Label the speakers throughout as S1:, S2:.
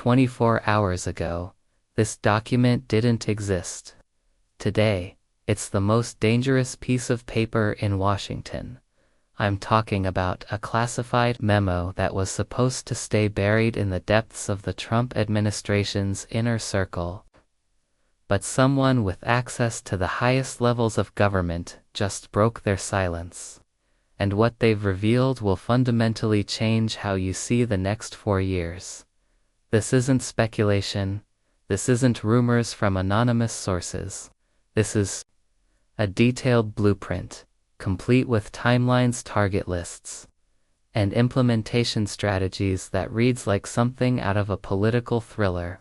S1: 24 hours ago, this document didn't exist. Today, it's the most dangerous piece of paper in Washington. I'm talking about a classified memo that was supposed to stay buried in the depths of the Trump administration's inner circle. But someone with access to the highest levels of government just broke their silence. And what they've revealed will fundamentally change how you see the next 4 years. This isn't speculation. This isn't rumors from anonymous sources. This is a detailed blueprint, complete with timelines, target lists, and implementation strategies that reads like something out of a political thriller.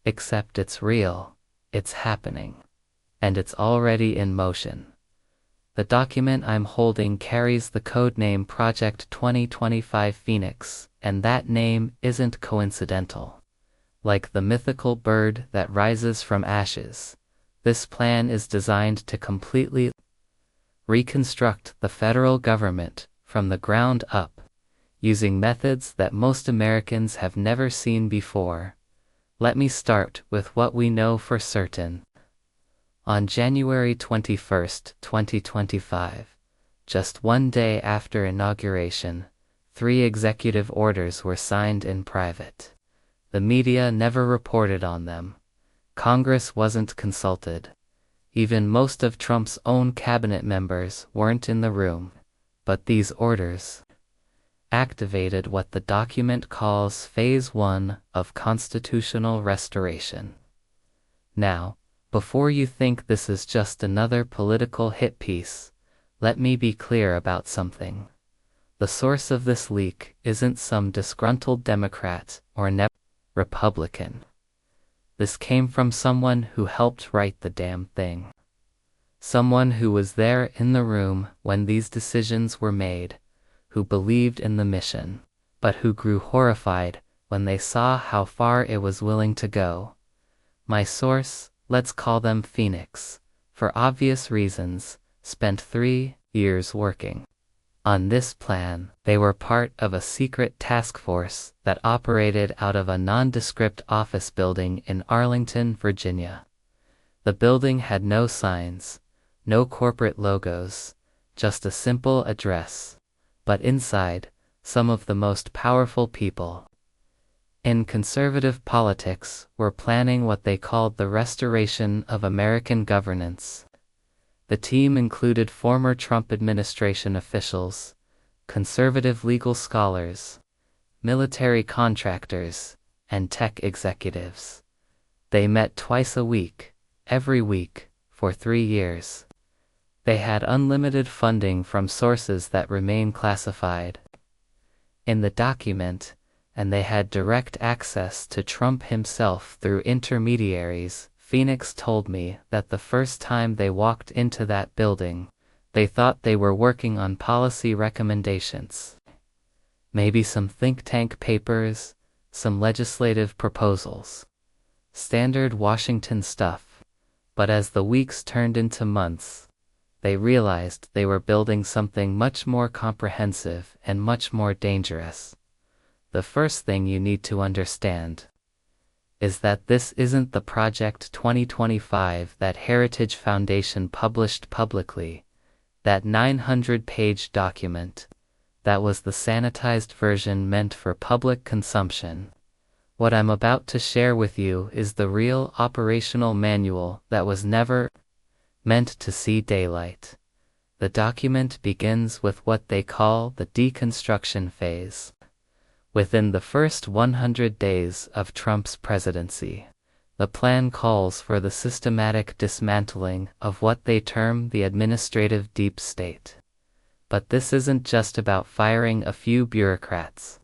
S1: Except it's real, it's happening, and it's already in motion. The document I'm holding carries the codename Project 2025 Phoenix, and that name isn't coincidental. Like the mythical bird that rises from ashes, this plan is designed to completely reconstruct the federal government from the ground up, using methods that most Americans have never seen before. Let me start with what we know for certain. On January 21, 2025, just one day after inauguration, 3 executive orders were signed in private. The media never reported on them. Congress wasn't consulted. Even most of Trump's own cabinet members weren't in the room. But these orders activated what the document calls Phase 1 of constitutional restoration. Now, before you think this is just another political hit piece, let me be clear about something. The source of this leak isn't some disgruntled Democrat or Republican. This came from someone who helped write the damn thing. Someone who was there in the room when these decisions were made, who believed in the mission, but who grew horrified when they saw how far it was willing to go. My source, let's call them Phoenix, for obvious reasons, spent 3 years working on this plan. They were part of a secret task force that operated out of a nondescript office building in Arlington, Virginia. The building had no signs, no corporate logos, just a simple address. But inside, some of the most powerful people in conservative politics were planning what they called the restoration of American governance. The team included former Trump administration officials, conservative legal scholars, military contractors, and tech executives. They met twice a week, every week, for 3 years. They had unlimited funding from sources that remain classified in the document, and they had direct access to Trump himself through intermediaries. Phoenix told me that the first time they walked into that building, they thought they were working on policy recommendations. Maybe some think tank papers, some legislative proposals. Standard Washington stuff. But as the weeks turned into months, they realized they were building something much more comprehensive and much more dangerous. The first thing you need to understand is that this isn't the Project 2025 that Heritage Foundation published publicly, that 900-page document. That was the sanitized version meant for public consumption. What I'm about to share with you is the real operational manual that was never meant to see daylight. The document begins with what they call the deconstruction phase. Within the first 100 days of Trump's presidency, the plan calls for the systematic dismantling of what they term the administrative deep state. But this isn't just about firing a few bureaucrats.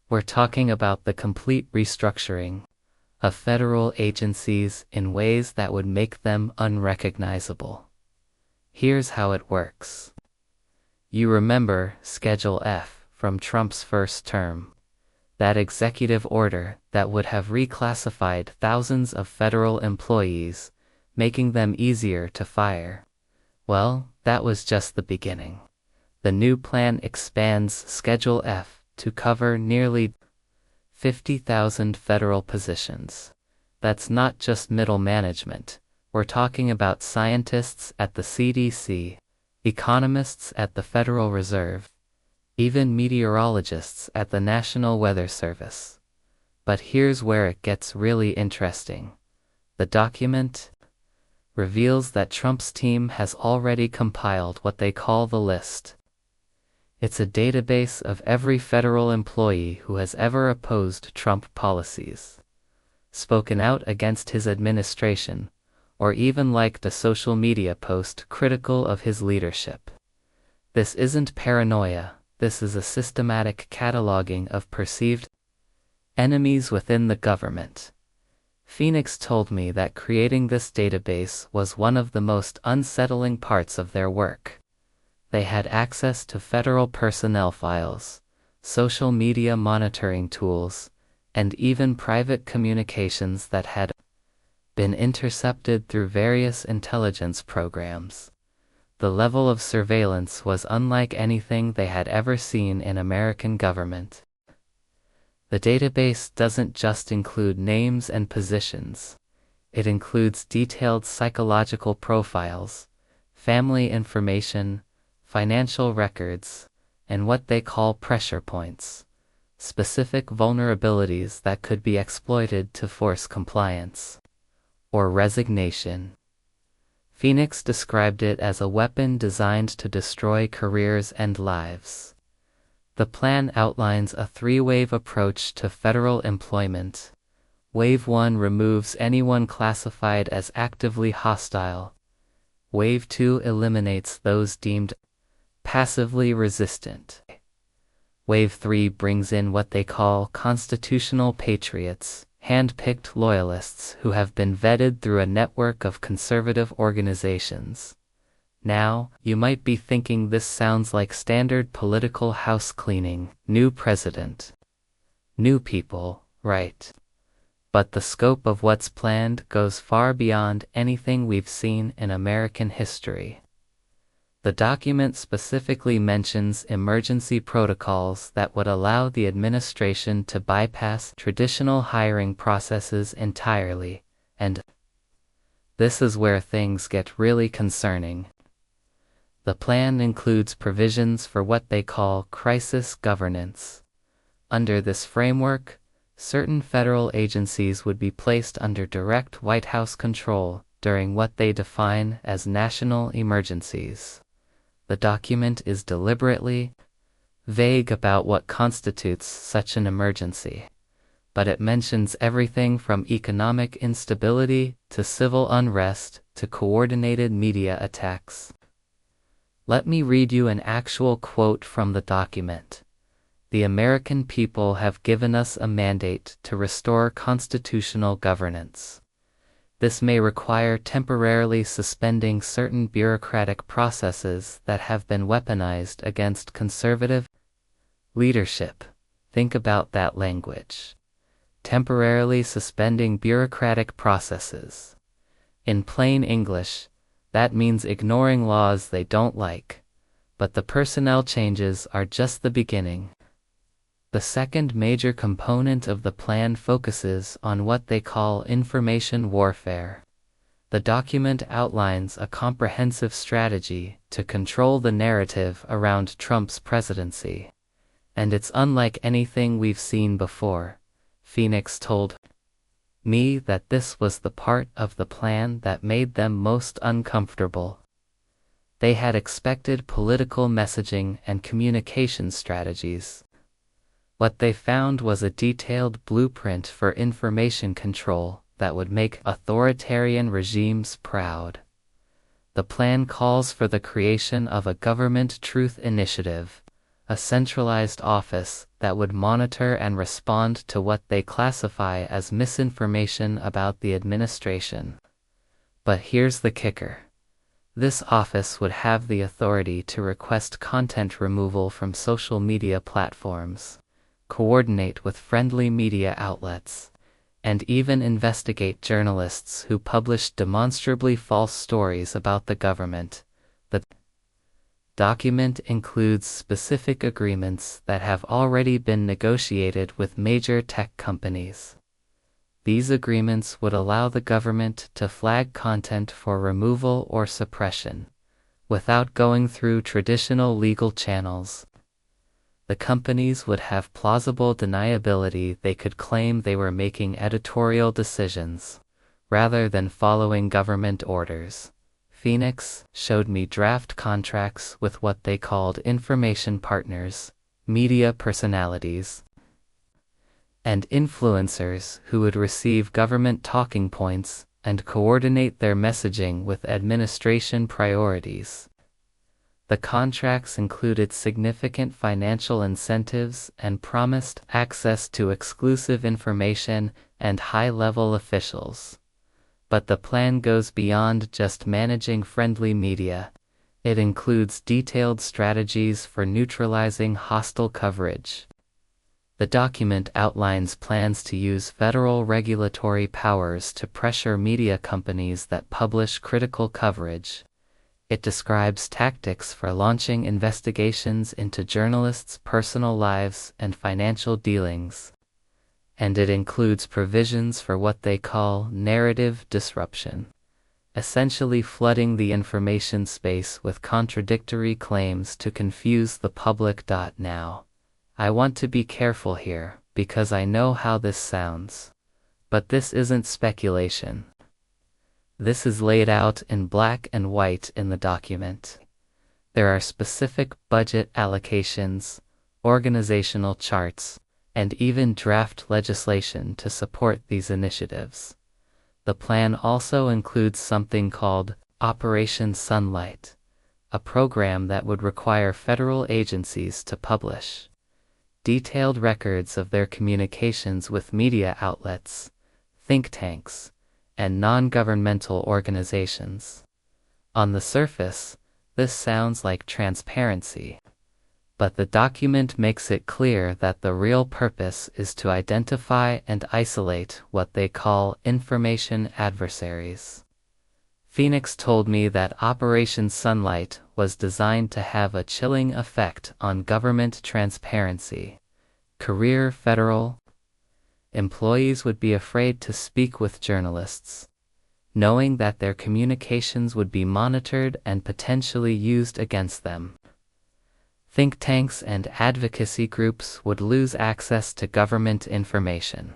S1: We're talking about the complete restructuring of federal agencies in ways that would make them unrecognizable. Here's how it works. You remember Schedule F from Trump's first term. That executive order that would have reclassified thousands of federal employees, making them easier to fire. Well, that was just the beginning. The new plan expands Schedule F to cover nearly 50,000 federal positions. That's not just middle management. We're talking about scientists at the CDC, economists at the Federal Reserve, even meteorologists at the National Weather Service. But here's where it gets really interesting. The document reveals that Trump's team has already compiled what they call the list. It's a database of every federal employee who has ever opposed Trump policies, spoken out against his administration, or even liked a social media post critical of his leadership. This isn't paranoia, this is a systematic cataloging of perceived enemies within the government. Phoenix told me that creating this database was one of the most unsettling parts of their work. They had access to federal personnel files, social media monitoring tools, and even private communications that had been intercepted through various intelligence programs. The level of surveillance was unlike anything they had ever seen in American government. The database doesn't just include names and positions. It includes detailed psychological profiles, family information, financial records, and what they call pressure points, specific vulnerabilities that could be exploited to force compliance or resignation. Phoenix described it as a weapon designed to destroy careers and lives. The plan outlines a three-wave approach to federal employment. Wave 1 removes anyone classified as actively hostile. Wave 2 eliminates those deemed passively resistant. Wave 3 brings in what they call constitutional patriots, hand-picked loyalists who have been vetted through a network of conservative organizations. Now, you might be thinking this sounds like standard political house cleaning, new president, new people, right? But the scope of what's planned goes far beyond anything we've seen in American history. The document specifically mentions emergency protocols that would allow the administration to bypass traditional hiring processes entirely, and this is where things get really concerning. The plan includes provisions for what they call crisis governance. Under this framework, certain federal agencies would be placed under direct White House control during what they define as national emergencies. The document is deliberately vague about what constitutes such an emergency, but it mentions everything from economic instability to civil unrest to coordinated media attacks. Let me read you an actual quote from the document. "The American people have given us a mandate to restore constitutional governance. This may require temporarily suspending certain bureaucratic processes that have been weaponized against conservative leadership." Think about that language. Temporarily suspending bureaucratic processes. In plain English, that means ignoring laws they don't like. But the personnel changes are just the beginning. The second major component of the plan focuses on what they call information warfare. The document outlines a comprehensive strategy to control the narrative around Trump's presidency. And it's unlike anything we've seen before. Phoenix told me that this was the part of the plan that made them most uncomfortable. They had expected political messaging and communication strategies. What they found was a detailed blueprint for information control that would make authoritarian regimes proud. The plan calls for the creation of a government truth initiative, a centralized office that would monitor and respond to what they classify as misinformation about the administration. But here's the kicker. This office would have the authority to request content removal from social media platforms, coordinate with friendly media outlets, and even investigate journalists who published demonstrably false stories about the government. Document includes specific agreements that have already been negotiated with major tech companies. These agreements would allow the government to flag content for removal or suppression, without going through traditional legal channels. The companies would have plausible deniability. They could claim they were making editorial decisions, rather than following government orders. İnfieles showed me draft contracts with what they called information partners, media personalities, and influencers who would receive government talking points and coordinate their messaging with administration priorities. The contracts included significant financial incentives and promised access to exclusive information and high-level officials. But the plan goes beyond just managing friendly media. It includes detailed strategies for neutralizing hostile coverage. The document outlines plans to use federal regulatory powers to pressure media companies that publish critical coverage. It describes tactics for launching investigations into journalists' personal lives and financial dealings. And it includes provisions for what they call narrative disruption, essentially flooding the information space with contradictory claims to confuse the public. Now, I want to be careful here, because I know how this sounds. But this isn't speculation. This is laid out in black and white in the document. There are specific budget allocations, organizational charts, and even draft legislation to support these initiatives. The plan also includes something called Operation Sunlight, a program that would require federal agencies to publish detailed records of their communications with media outlets, think tanks, and non-governmental organizations. On the surface, this sounds like transparency. But the document makes it clear that the real purpose is to identify and isolate what they call information adversaries. İnfieles told me that Operation Sunlight was designed to have a chilling effect on government transparency. Career federal employees would be afraid to speak with journalists, knowing that their communications would be monitored and potentially used against them. Think tanks and advocacy groups would lose access to government information,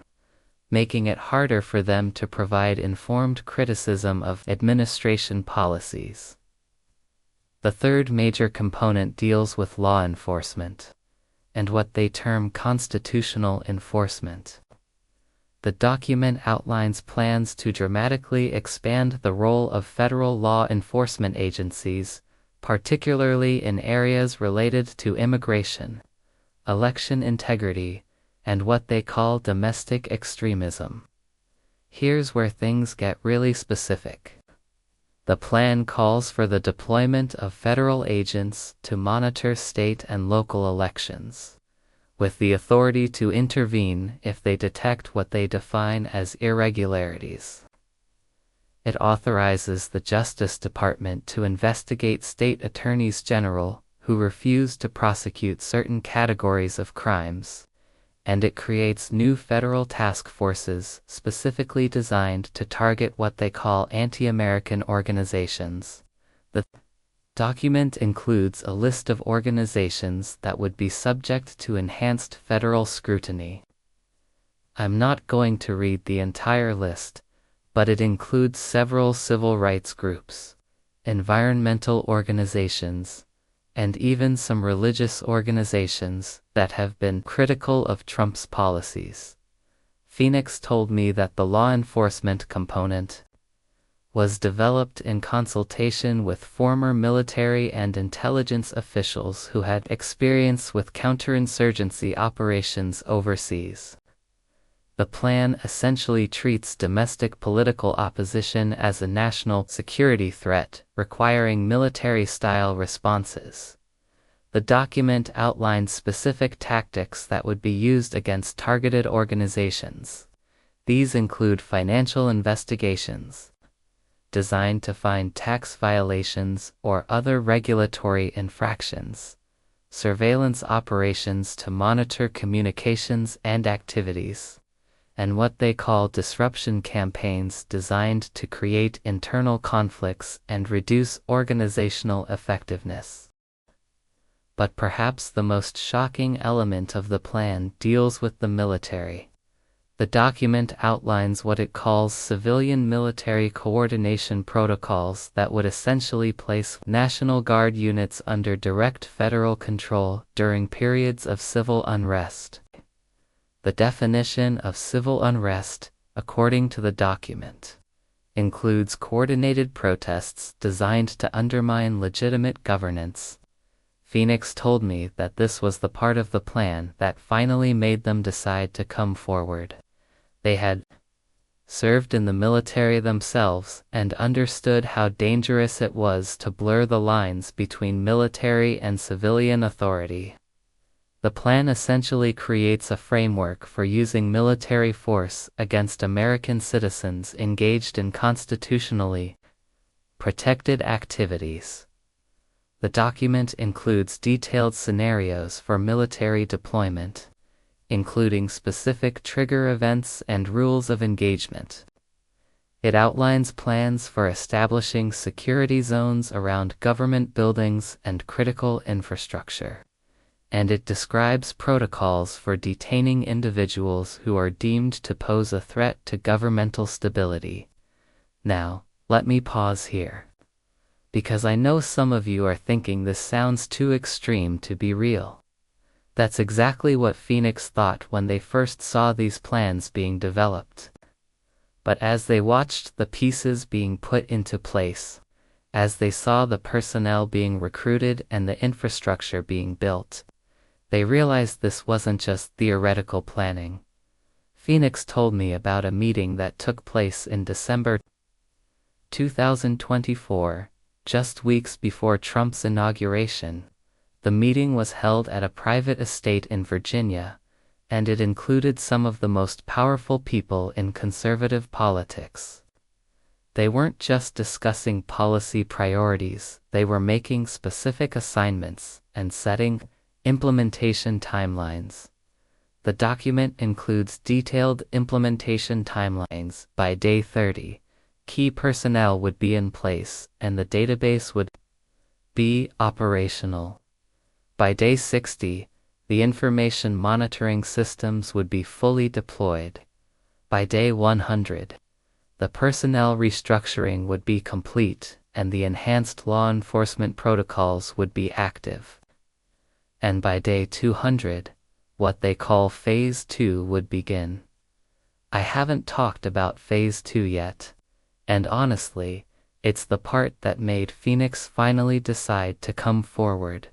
S1: making it harder for them to provide informed criticism of administration policies. The third major component deals with law enforcement, and what they term constitutional enforcement. The document outlines plans to dramatically expand the role of federal law enforcement agencies, particularly in areas related to immigration, election integrity, and what they call domestic extremism. Here's where things get really specific. The plan calls for the deployment of federal agents to monitor state and local elections, with the authority to intervene if they detect what they define as irregularities. It authorizes the Justice Department to investigate state attorneys general who refuse to prosecute certain categories of crimes, and it creates new federal task forces specifically designed to target what they call anti-American organizations. The document includes a list of organizations that would be subject to enhanced federal scrutiny. I'm not going to read the entire list, but it includes several civil rights groups, environmental organizations, and even some religious organizations that have been critical of Trump's policies. İnfieles told me that the law enforcement component was developed in consultation with former military and intelligence officials who had experience with counterinsurgency operations overseas. The plan essentially treats domestic political opposition as a national security threat, requiring military-style responses. The document outlines specific tactics that would be used against targeted organizations. These include financial investigations, designed to find tax violations or other regulatory infractions, surveillance operations to monitor communications and activities, and what they call disruption campaigns designed to create internal conflicts and reduce organizational effectiveness. But perhaps the most shocking element of the plan deals with the military. The document outlines what it calls civilian-military coordination protocols that would essentially place National Guard units under direct federal control during periods of civil unrest. The definition of civil unrest, according to the document, includes coordinated protests designed to undermine legitimate governance. Phoenix told me that this was the part of the plan that finally made them decide to come forward. They had served in the military themselves and understood how dangerous it was to blur the lines between military and civilian authority. The plan essentially creates a framework for using military force against American citizens engaged in constitutionally protected activities. The document includes detailed scenarios for military deployment, including specific trigger events and rules of engagement. It outlines plans for establishing security zones around government buildings and critical infrastructure, and it describes protocols for detaining individuals who are deemed to pose a threat to governmental stability. Now, let me pause here, because I know some of you are thinking this sounds too extreme to be real. That's exactly what Phoenix thought when they first saw these plans being developed. But as they watched the pieces being put into place, as they saw the personnel being recruited and the infrastructure being built, they realized this wasn't just theoretical planning. Phoenix told me about a meeting that took place in December 2024, just weeks before Trump's inauguration. The meeting was held at a private estate in Virginia, and it included some of the most powerful people in conservative politics. They weren't just discussing policy priorities, they were making specific assignments and setting implementation timelines. The document includes detailed implementation timelines. By day 30, key personnel would be in place and the database would be operational. By day 60, the information monitoring systems would be fully deployed. By day 100, the personnel restructuring would be complete and the enhanced law enforcement protocols would be active. And by day 200, what they call Phase 2 would begin. I haven't talked about Phase 2 yet, and honestly, it's the part that made Phoenix finally decide to come forward.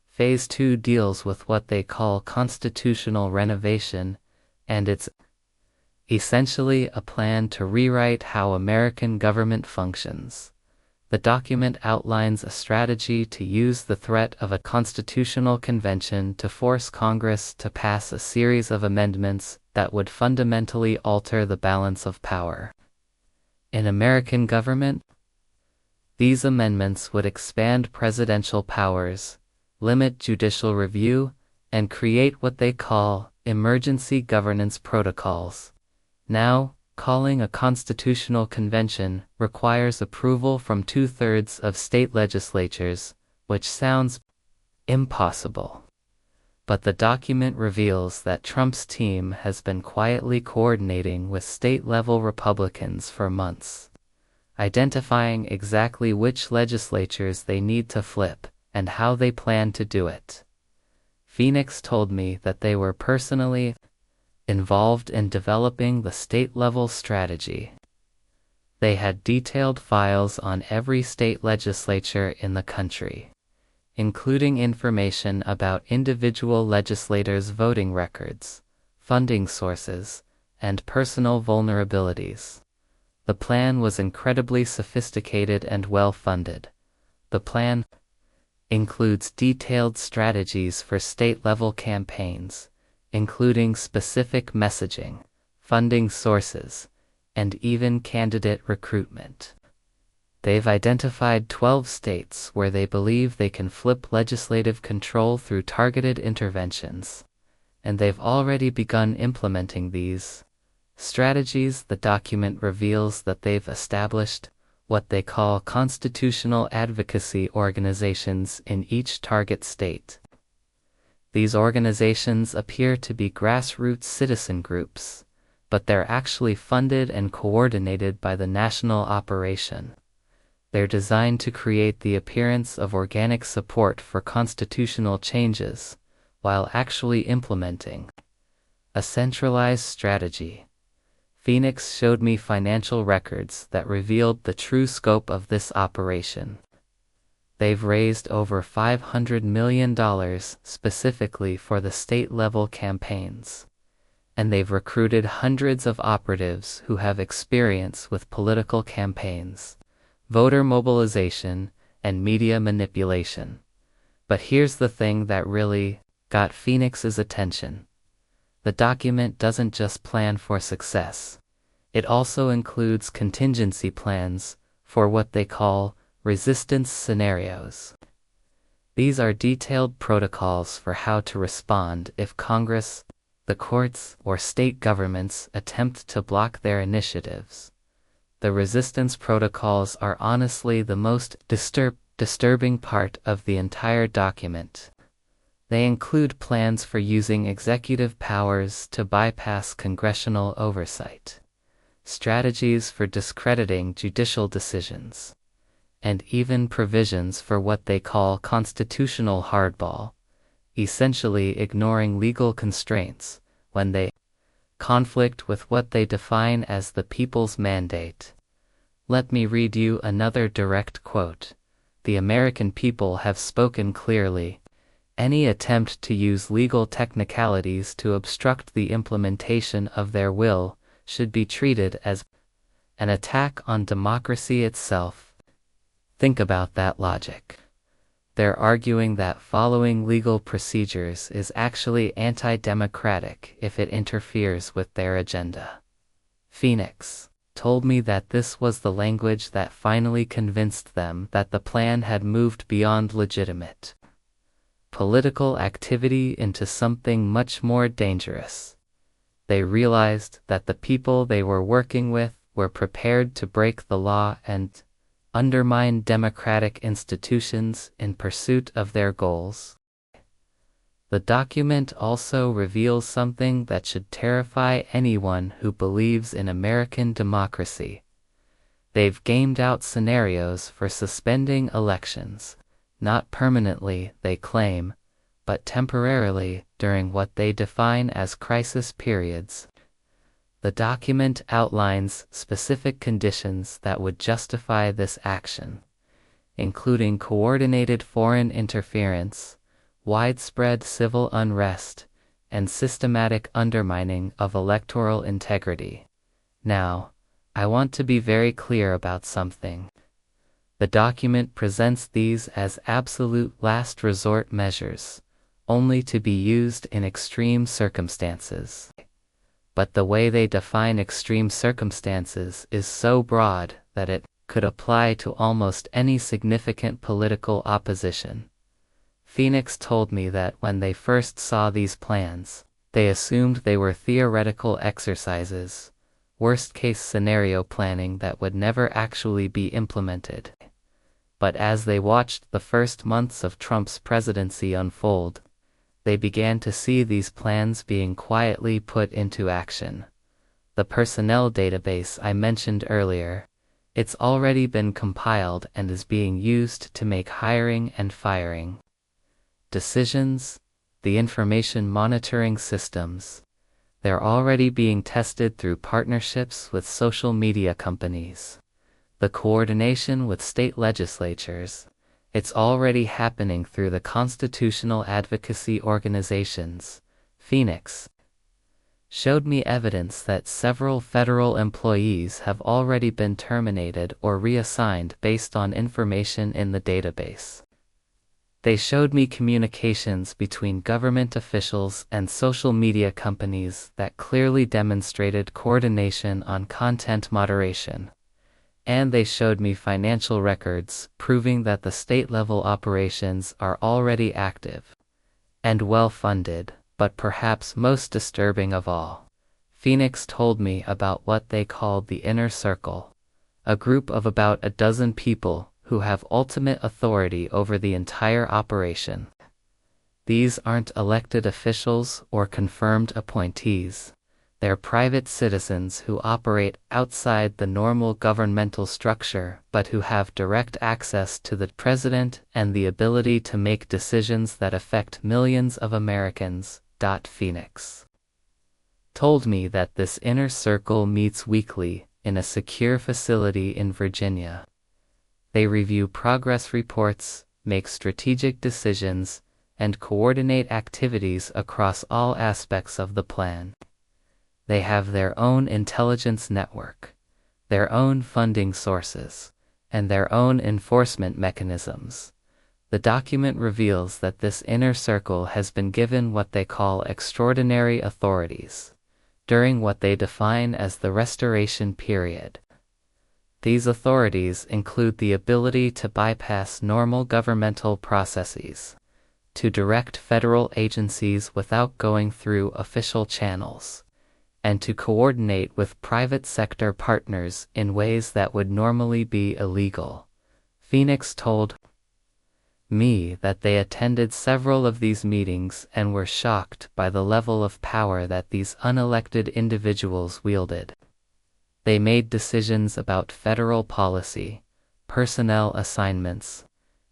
S1: Phase 2 deals with what they call constitutional renovation, and it's essentially a plan to rewrite how American government functions. The document outlines a strategy to use the threat of a constitutional convention to force Congress to pass a series of amendments that would fundamentally alter the balance of power in American government. These amendments would expand presidential powers, limit judicial review, and create what they call emergency governance protocols. Now, calling a constitutional convention requires approval from 2/3 of state legislatures, which sounds impossible. But the document reveals that Trump's team has been quietly coordinating with state-level Republicans for months, identifying exactly which legislatures they need to flip and how they plan to do it. Phoenix told me that they were personally involved in developing the state-level strategy. They had detailed files on every state legislature in the country, including information about individual legislators' voting records, funding sources, and personal vulnerabilities. The plan was incredibly sophisticated and well-funded. The plan includes detailed strategies for state-level campaigns, including specific messaging, funding sources, and even candidate recruitment. They've identified 12 states where they believe they can flip legislative control through targeted interventions, and they've already begun implementing these strategies. The document reveals that they've established what they call constitutional advocacy organizations in each target state. These organizations appear to be grassroots citizen groups, but they're actually funded and coordinated by the national operation. They're designed to create the appearance of organic support for constitutional changes, while actually implementing a centralized strategy. Phoenix showed me financial records that revealed the true scope of this operation. They've raised over $500 million specifically for the state-level campaigns, and they've recruited hundreds of operatives who have experience with political campaigns, voter mobilization, and media manipulation. But here's the thing that really got Phoenix's attention. The document doesn't just plan for success. It also includes contingency plans for what they call resistance scenarios. These are detailed protocols for how to respond if Congress, the courts, or state governments attempt to block their initiatives. The resistance protocols are honestly the most disturbing part of the entire document. They include plans for using executive powers to bypass congressional oversight, strategies for discrediting judicial decisions, and even provisions for what they call constitutional hardball, essentially ignoring legal constraints when they conflict with what they define as the people's mandate. Let me read you another direct quote. "The American people have spoken clearly. Any attempt to use legal technicalities to obstruct the implementation of their will should be treated as an attack on democracy itself." Think about that logic. They're arguing that following legal procedures is actually anti-democratic if it interferes with their agenda. Phoenix told me that this was the language that finally convinced them that the plan had moved beyond legitimate political activity into something much more dangerous. They realized that the people they were working with were prepared to break the law and undermine democratic institutions in pursuit of their goals. The document also reveals something that should terrify anyone who believes in American democracy. They've gamed out scenarios for suspending elections, not permanently, they claim, but temporarily during what they define as crisis periods. The document outlines specific conditions that would justify this action, including coordinated foreign interference, widespread civil unrest, and systematic undermining of electoral integrity. Now, I want to be very clear about something. The document presents these as absolute last resort measures, only to be used in extreme circumstances. But the way they define extreme circumstances is so broad that it could apply to almost any significant political opposition. Phoenix told me that when they first saw these plans, they assumed they were theoretical exercises, worst-case scenario planning that would never actually be implemented. But as they watched the first months of Trump's presidency unfold, they began to see these plans being quietly put into action. The personnel database I mentioned earlier, it's already been compiled and is being used to make hiring and firing decisions. The information monitoring systems, they're already being tested through partnerships with social media companies. The coordination with state legislatures, it's already happening through the constitutional advocacy organizations. Phoenix showed me evidence that several federal employees have already been terminated or reassigned based on information in the database. They showed me communications between government officials and social media companies that clearly demonstrated coordination on content moderation, and they showed me financial records proving that the state-level operations are already active and well-funded. But perhaps most disturbing of all, Phoenix told me about what they called the inner circle, a group of about a dozen people who have ultimate authority over the entire operation. These aren't elected officials or confirmed appointees. They're private citizens who operate outside the normal governmental structure but who have direct access to the president and the ability to make decisions that affect millions of Americans. Phoenix told me that this inner circle meets weekly in a secure facility in Virginia. They review progress reports, make strategic decisions, and coordinate activities across all aspects of the plan. They have their own intelligence network, their own funding sources, and their own enforcement mechanisms. The document reveals that this inner circle has been given what they call extraordinary authorities during what they define as the restoration period. These authorities include the ability to bypass normal governmental processes, to direct federal agencies without going through official channels, and to coordinate with private sector partners in ways that would normally be illegal. Phoenix told me that they attended several of these meetings and were shocked by the level of power that these unelected individuals wielded. They made decisions about federal policy, personnel assignments,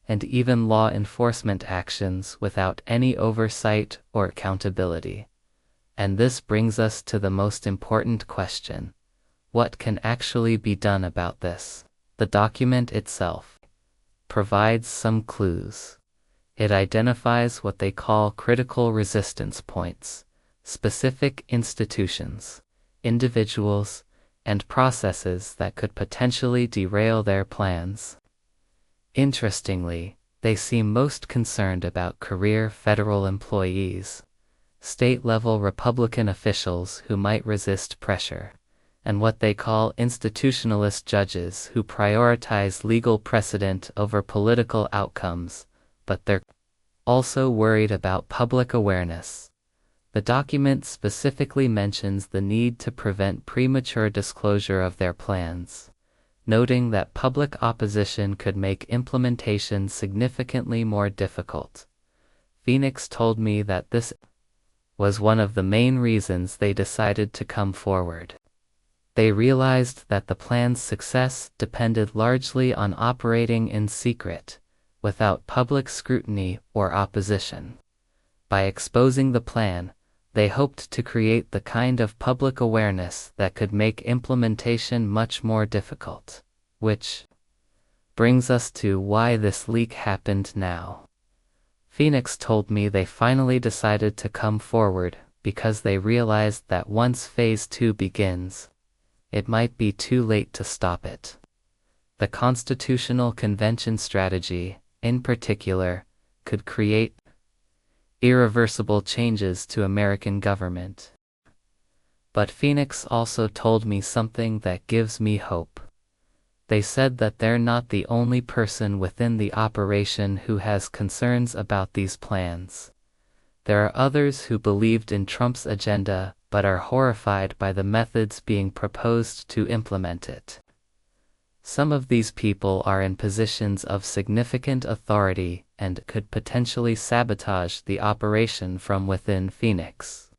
S1: and even law enforcement actions without any oversight or accountability. And this brings us to the most important question: what can actually be done about this? The document itself provides some clues. It identifies what they call critical resistance points, specific institutions, individuals, and processes that could potentially derail their plans. Interestingly, they seem most concerned about career federal employees, state-level Republican officials who might resist pressure, and what they call institutionalist judges who prioritize legal precedent over political outcomes, but they're also worried about public awareness. The document specifically mentions the need to prevent premature disclosure of their plans, noting that public opposition could make implementation significantly more difficult. Phoenix told me that this was one of the main reasons they decided to come forward. They realized that the plan's success depended largely on operating in secret, without public scrutiny or opposition. By exposing the plan, they hoped to create the kind of public awareness that could make implementation much more difficult. Which brings us to why this leak happened now. Phoenix told me they finally decided to come forward because they realized that once Phase 2 begins, it might be too late to stop it. The Constitutional Convention strategy, in particular, could create irreversible changes to American government. But Phoenix also told me something that gives me hope. They said that they're not the only person within the operation who has concerns about these plans. There are others who believed in Trump's agenda but are horrified by the methods being proposed to implement it. Some of these people are in positions of significant authority and could potentially sabotage the operation from within. Phoenix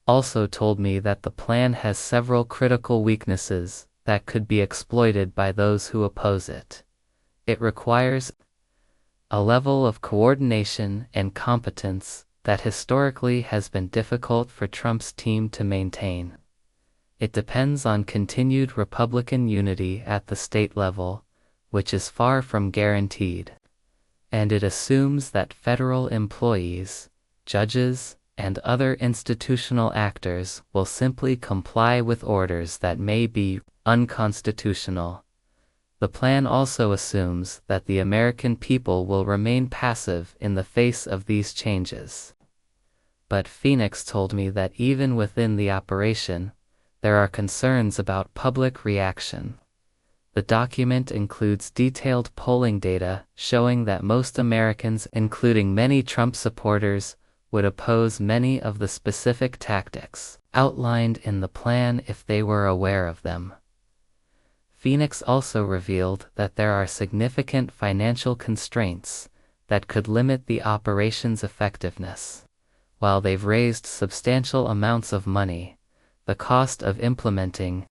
S1: also told me that the plan has several critical weaknesses that could be exploited by those who oppose it. It requires a level of coordination and competence that historically has been difficult for Trump's team to maintain. It depends on continued Republican unity at the state level, which is far from guaranteed. And it assumes that federal employees, judges, and other institutional actors will simply comply with orders that may be unconstitutional. The plan also assumes that the American people will remain passive in the face of these changes. But Phoenix told me that even within the operation, there are concerns about public reaction. The document includes detailed polling data showing that most Americans, including many Trump supporters, would oppose many of the specific tactics outlined in the plan if they were aware of them. Phoenix also revealed that there are significant financial constraints that could limit the operation's effectiveness. While they've raised substantial amounts of money, the cost of implementing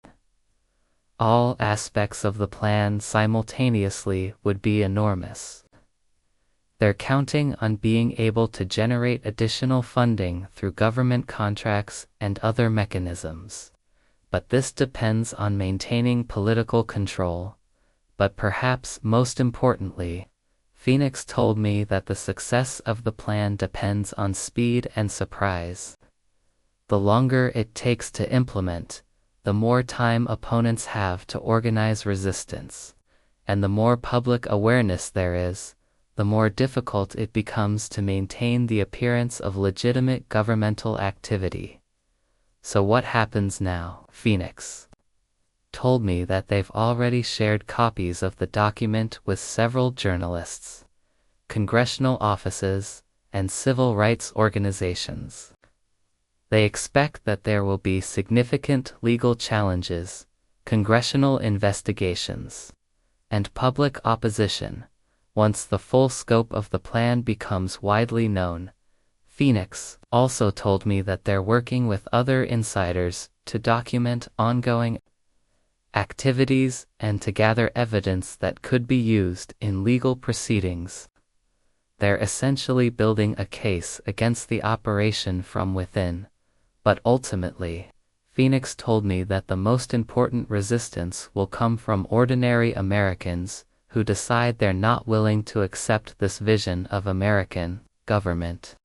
S1: all aspects of the plan simultaneously would be enormous. They're counting on being able to generate additional funding through government contracts and other mechanisms. But this depends on maintaining political control. But perhaps most importantly, Phoenix told me that the success of the plan depends on speed and surprise. The longer it takes to implement, the more time opponents have to organize resistance, and the more public awareness there is, the more difficult it becomes to maintain the appearance of legitimate governmental activity. So what happens now? Phoenix told me that they've already shared copies of the document with several journalists, congressional offices, and civil rights organizations. They expect that there will be significant legal challenges, congressional investigations, and public opposition once the full scope of the plan becomes widely known. Phoenix also told me that they're working with other insiders to document ongoing activities and to gather evidence that could be used in legal proceedings. They're essentially building a case against the operation from within. But ultimately, Phoenix told me that the most important resistance will come from ordinary Americans who decide they're not willing to accept this vision of American government.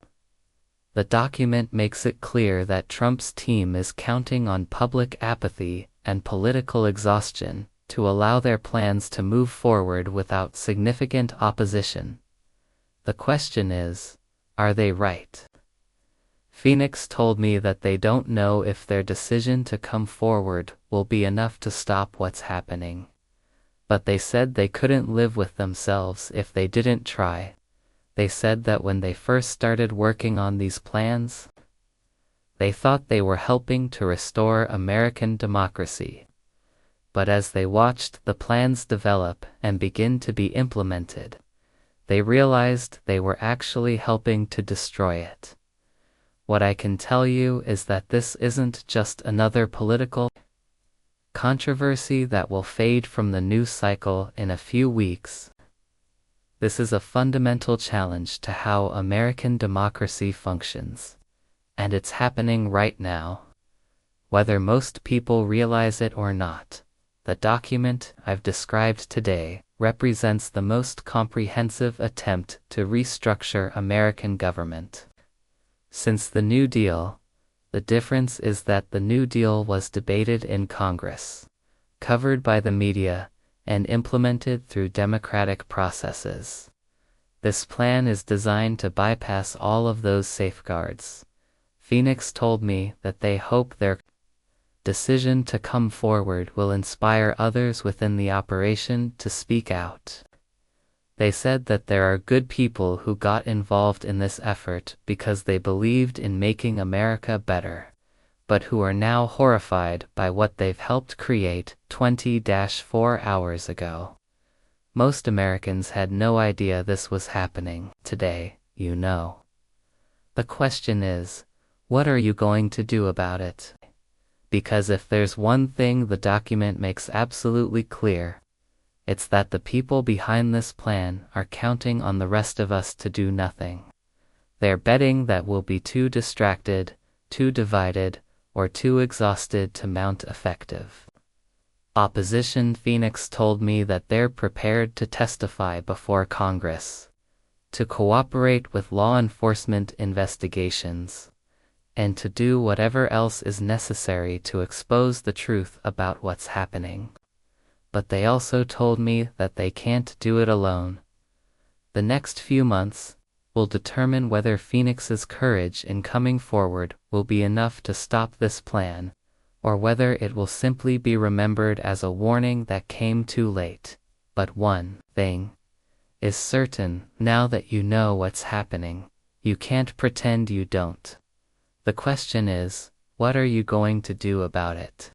S1: The document makes it clear that Trump's team is counting on public apathy and political exhaustion to allow their plans to move forward without significant opposition. The question is, are they right? Phoenix told me that they don't know if their decision to come forward will be enough to stop what's happening. But they said they couldn't live with themselves if they didn't try. They said that when they first started working on these plans, they thought they were helping to restore American democracy. But as they watched the plans develop and begin to be implemented, they realized they were actually helping to destroy it. What I can tell you is that this isn't just another political controversy that will fade from the news cycle in a few weeks. This is a fundamental challenge to how American democracy functions. And it's happening right now. Whether most people realize it or not, the document I've described today represents the most comprehensive attempt to restructure American government since the New Deal. The difference is that the New Deal was debated in Congress, covered by the media, and implemented through democratic processes. This plan is designed to bypass all of those safeguards. Phoenix told me that they hope their decision to come forward will inspire others within the operation to speak out. They said that there are good people who got involved in this effort because they believed in making America better, but who are now horrified by what they've helped create 20-4 hours ago. Most Americans had no idea this was happening. Today, you know. The question is, what are you going to do about it? Because if there's one thing the document makes absolutely clear, it's that the people behind this plan are counting on the rest of us to do nothing. They're betting that we'll be too distracted, too divided, or too exhausted to mount effective opposition. Phoenix told me that they're prepared to testify before Congress, to cooperate with law enforcement investigations, and to do whatever else is necessary to expose the truth about what's happening. But they also told me that they can't do it alone. The next few months will determine whether Phoenix's courage in coming forward will be enough to stop this plan, or whether it will simply be remembered as a warning that came too late. But one thing is certain: now that you know what's happening, you can't pretend you don't. The question is, what are you going to do about it?